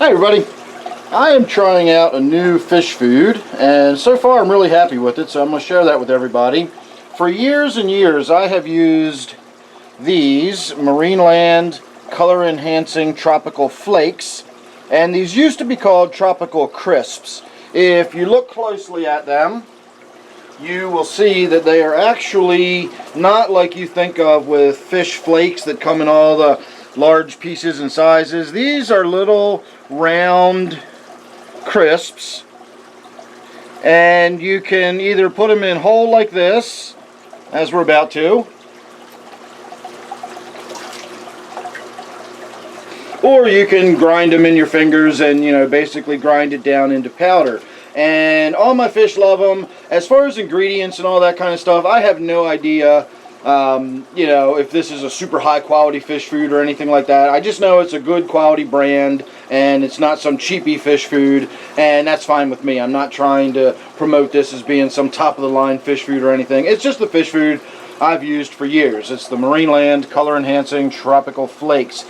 Hi everybody, I am trying out a new fish food and so far I'm really happy with it, so I'm going to share that with everybody. For years and years I have used these Marineland color enhancing tropical flakes, and these used to be called tropical crisps. If you look closely at them, you will see that they are actually not like you think of with fish flakes that come in all the large pieces and sizes. These are little round crisps, and you can either put them in whole like this, as we're about to, or you can grind them in your fingers and, basically grind it down into powder. And all my fish love them. As far as ingredients and all that kind of stuff, I have no idea, if this is a super high quality fish food or anything like that. I just know it's a good quality brand and it's not some cheapy fish food, and that's fine with me. I'm not trying to promote this as being some top of the line fish food or anything. It's just the fish food I've used for years. It's the Marineland color enhancing tropical flakes.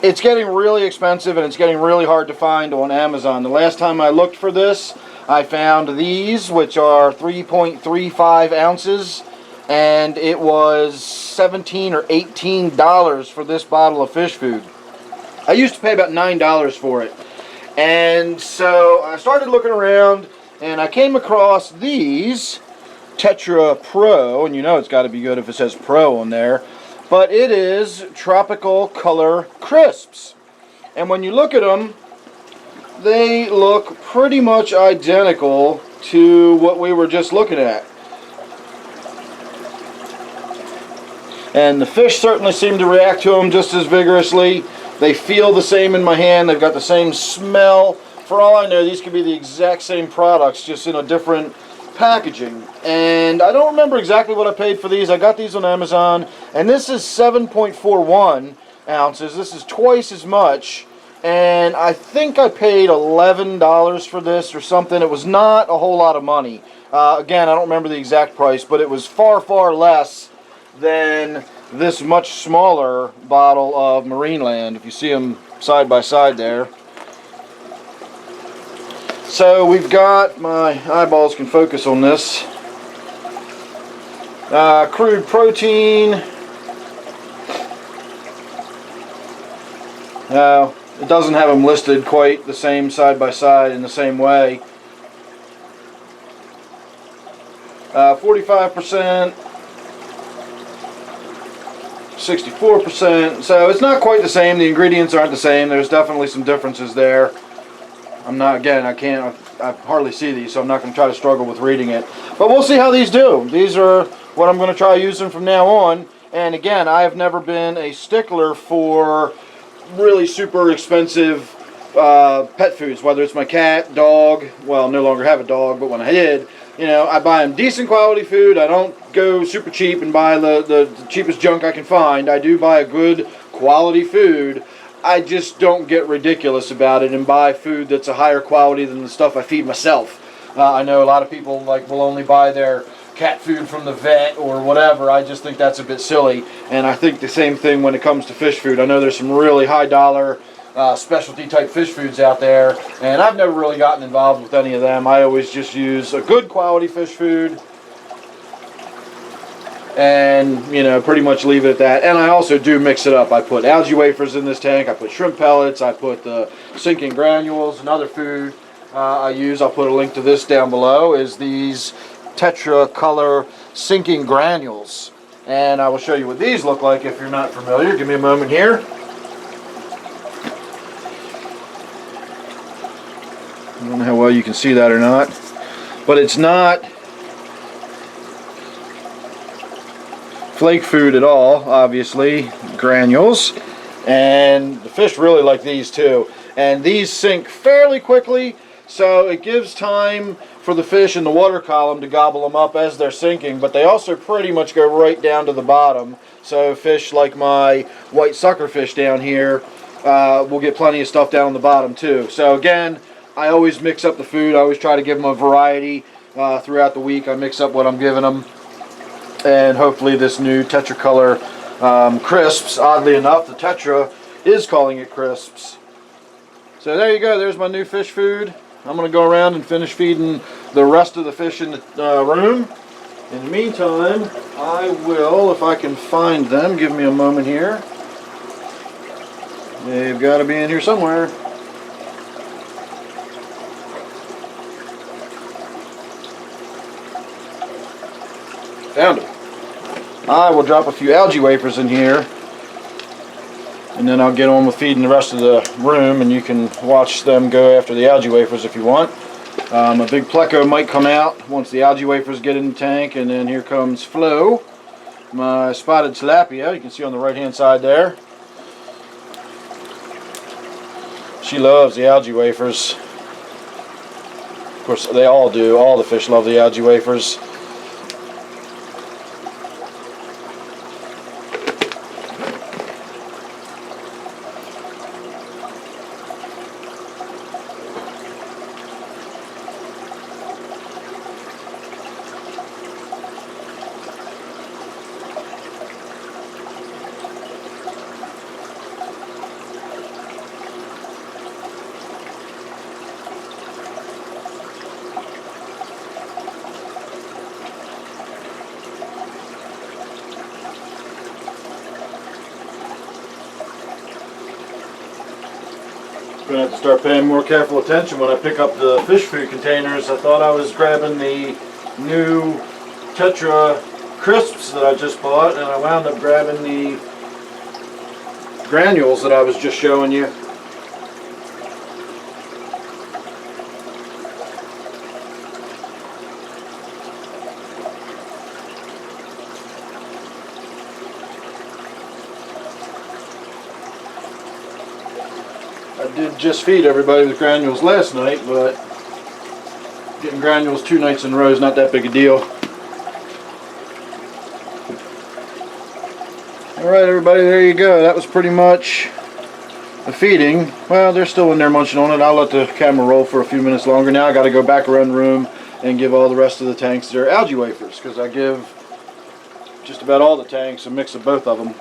It's getting really expensive and it's getting really hard to find on Amazon. The last time I looked for this, I found these, which are 3.35 ounces, and it was $17 or $18 for this bottle of fish food. I used to pay about $9 for it. And so I started looking around and I came across these Tetra Pro, and it's got to be good if it says Pro on there, but it is tropical color crisps. And when you look at them, they look pretty much identical to what we were just looking at. And the fish certainly seem to react to them just as vigorously. They feel the same in my hand. They've got the same smell. For all I know, these could be the exact same products, just in a different packaging. And I don't remember exactly what I paid for these. I got these on Amazon, and this is 7.41 ounces. This is twice as much. And I think I paid $11 for this or something. It was not a whole lot of money. Again, I don't remember the exact price, but it was far, far less than this much smaller bottle of Marineland, if you see them side by side there. So we've got, my eyeballs can focus on this, crude protein. It doesn't have them listed quite the same side by side in the same way. 45%, 64%, so it's not quite the same. The ingredients aren't the same. There's definitely some differences there. I hardly see these, so I'm not going to try to struggle with reading it. But we'll see how these do. These are what I'm going to try using from now on. And again, I have never been a stickler for really super expensive pet foods, whether it's my cat, dog. Well, no longer have a dog, but when I did, I buy them decent quality food. I don't go super cheap and buy the cheapest junk I can find. I do buy a good quality food. I just don't get ridiculous about it and buy food that's a higher quality than the stuff I feed myself. I know a lot of people will only buy their cat food from the vet or whatever. I just think that's a bit silly, and I think the same thing when it comes to fish food. I know there's some really high dollar specialty type fish foods out there, and I've never really gotten involved with any of them. I always just use a good quality fish food and pretty much leave it at that. And I also do mix it up. I put algae wafers in this tank, I put shrimp pellets, I put the sinking granules. Another food I use, I'll put a link to this down below, is these Tetra color sinking granules, and I will show you what these look like if you're not familiar. Give me a moment here. I don't know how well you can see that or not, but it's not flake food at all, obviously. Granules, and the fish really like these too, and these sink fairly quickly, so it gives time for the fish in the water column to gobble them up as they're sinking, but they also pretty much go right down to the bottom. So fish like my white suckerfish down here will get plenty of stuff down on the bottom too. So again, I always mix up the food. I always try to give them a variety throughout the week. I mix up what I'm giving them, and hopefully this new Tetra Color crisps, oddly enough, the Tetra is calling it crisps. So there you go, there's my new fish food. I'm going to go around and finish feeding the rest of the fish in the room. In the meantime, I will, if I can find them, give me a moment here. They've got to be in here somewhere. Found them. I will drop a few algae wafers in here, and then I'll get on with feeding the rest of the room, and you can watch them go after the algae wafers if you want. A big pleco might come out once the algae wafers get in the tank, and then here comes Flo, my spotted tilapia. You can see on the right hand side there. She loves the algae wafers. Of course, they all do. All the fish love the algae wafers. I'm going to have to start paying more careful attention when I pick up the fish food containers. I thought I was grabbing the new Tetra crisps that I just bought, and I wound up grabbing the granules that I was just showing you. I did just feed everybody with granules last night, but getting granules 2 nights in a row is not that big a deal. Alright everybody, there you go. That was pretty much the feeding. Well, they're still in there munching on it. I'll let the camera roll for a few minutes longer. Now I got to go back around the room and give all the rest of the tanks their algae wafers, because I give just about all the tanks a mix of both of them.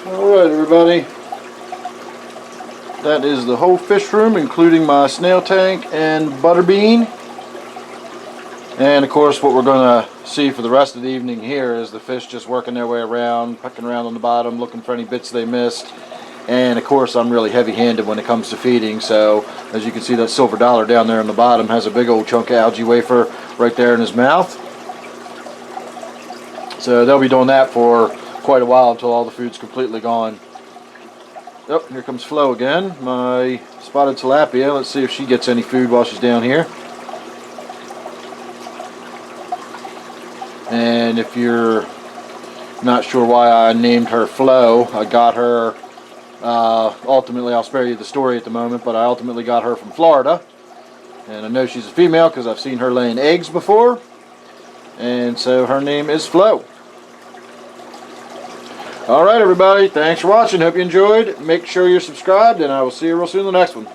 Alright everybody, that is the whole fish room, including my snail tank and butterbean. And of course what we're going to see for the rest of the evening here is the fish just working their way around, pecking around on the bottom, looking for any bits they missed. And of course I'm really heavy-handed when it comes to feeding, so as you can see, that silver dollar down there on the bottom has a big old chunk of algae wafer right there in his mouth. So they'll be doing that for quite a while until all the food's completely gone. Yep, here comes Flo again, my spotted tilapia. Let's see if she gets any food while she's down here. And if you're not sure why I named her Flo, I got her, ultimately, I'll spare you the story at the moment, but I ultimately got her from Florida. And I know she's a female because I've seen her laying eggs before. And so her name is Flo. Alright everybody, thanks for watching. Hope you enjoyed. Make sure you're subscribed, and I will see you real soon in the next one.